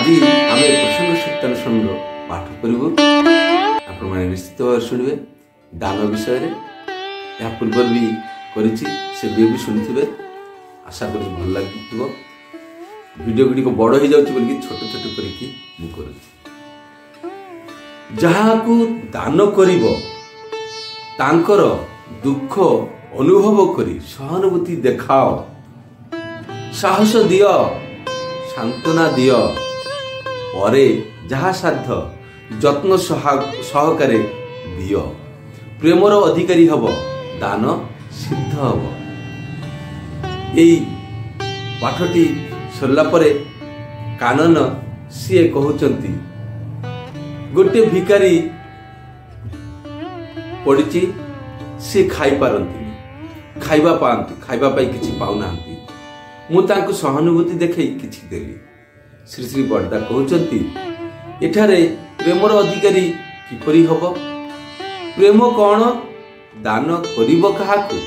आज आम प्रसंग सत्यानुसरण पाठ करूँ आपण मैंने निश्चित भाव शुणे दान विषय यह पूर्व भी करी शुणुवे आशा कर भल लगे वीडियो गुड़ी बड़ हो जाऊँ बोल छोट छोट कर जहाकू दान करिबो तांकर दुख अनुभव करी सहानुभूति देखाओ साहस दियो सांत्वना दियो परे जहा साध्य जत्न सहकारे दियो प्रेमर अधिकारी हब दान सिद्ध हब। यही पाठटी सरला परे कानन सीए कहउचंती गोटे भिकारी पड़ी सी खाई पारती खाइबा पाती खाइबा पाई किछि पाउनांती मु तांको सहानुभूति देखै किछि देली। श्री श्री बड़दा कहउचंती एठारे प्रेमर अधिकारी किपरि हब प्रेम कौन दान करिबो काहाकू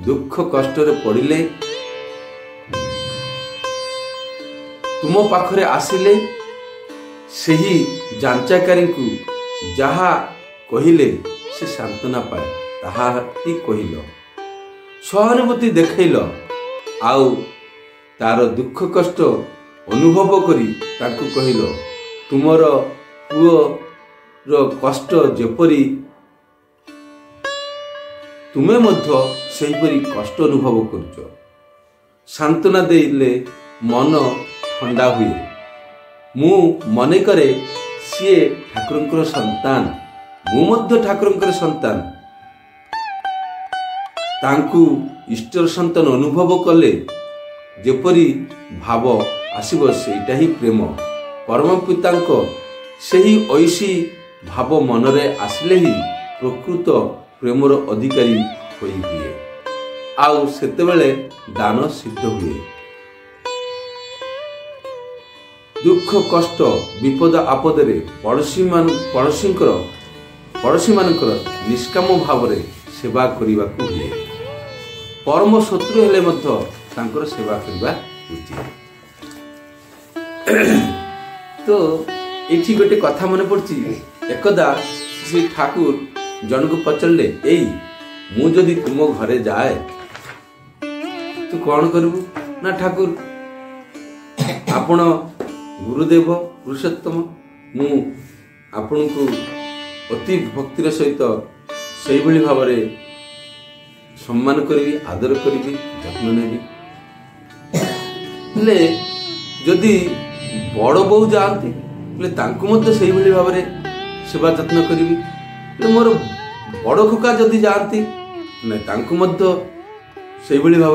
दुख कष्ट रे पड़िले तुम पाखरे आसिले सही जांचाकारी को जहा कहिले से सांत्वना पाए ताहा ही कहिल सहानुभूति देखैल आउ तार दुख कष्ट अनुभव करी ताकू कहिल तुमर पुओ रो कष्ट जेपरी तुमे मध्य सेहीपरी कष्ट अनुभव करछ सांत्वना देले मन ठंडा हुए मु मने करे सीए ठाकुरंकर संतान मु मध्य ठाकुरंकर संतान तांकू इष्टर संतान अनुभव कले जेपरी भाव आसीबो सेटा ही प्रेम परम पितांको सेही ऐसी भाव मनरे आसले ही प्रकृत प्रेमर अधिकारी होई हुए आउ सेतेबेले दान सिद्ध हुए। दुख कष्ट विपद आपदरे पड़ोशी मानकर निष्काम भाव सेवा करने हुए परम शत्रु हेले मध्य तांकर सेवा करने उचित। तो ये गोटे कथा मन पड़ी एकदा श्री ठाकुर जन को पचरले एई मु जदि तुम घरे जाए तू कौन करू ना ठाकुर आपण गुरुदेव पुरुषोत्तम मु आपण को अति भक्तिर सहित से भाव सम्मान करी आदर करी जत्न नेबी हेले जदि बड़ बो जाती से भाव सेवा जत्न करी मोर बड़ खोका जदि जाती से भाव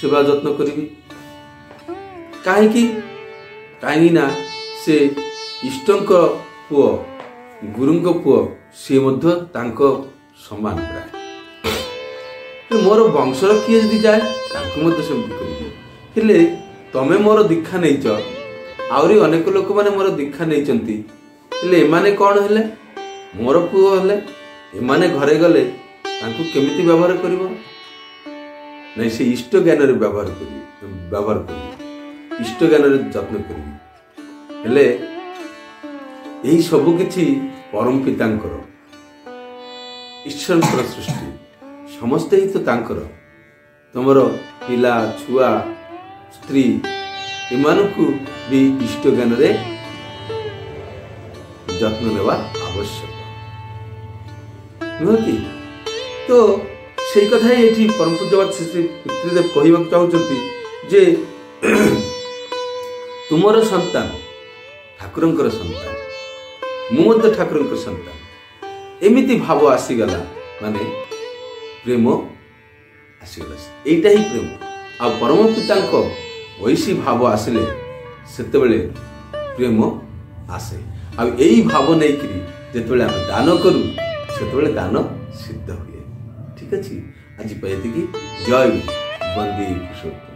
सेवा जत्न करी कहीं ना से इष्टंक पुओ गुरुंक पुओ सी मध्य तांको सम्मान कराए मोर वंशर किए जदि जाए तांको मध्य सेमति करिबी हेले तमे मोर दीक्षा नैच आउरी अनेक लोक माने मोर दीक्षा नैचंती हेले एमाने कोन हेले मोर पुओ हेले एमाने घरे गले तांको केमिति व्यवहार करिवो नै से इष्ट ज्ञान रे व्यवहार करी इष्ट ज्ञान रे जत्न करी हेले यही सबु किछि परम पितांकर ईश्वरंकर सृष्टि समस्त ही तो तांकर तमर पिला छुआ स्त्री एमानकु भी इष्ट ज्ञान रे जत्न नेवा आवश्यक नुह कि तो सेई कथा एठी परम पूज्यपाद श्री पितृदेव कहबा चाहउचंती जे तुमर संतान ठाकुरंकर संतान मु मध्य ठाकुरंकर संतान एमिति भाव आसीगला माने प्रेम आसीगला एटा ही प्रेम आ परम पितांको वैसी भाव आसिले सेतेबेले प्रेम आसे आ एई भाव नै करी जेतेबेले हम दान करू सेतेबेले दान सिद्ध हुए। ठीक अछि आज पयति की जय वंदे पुरुषोत्तम।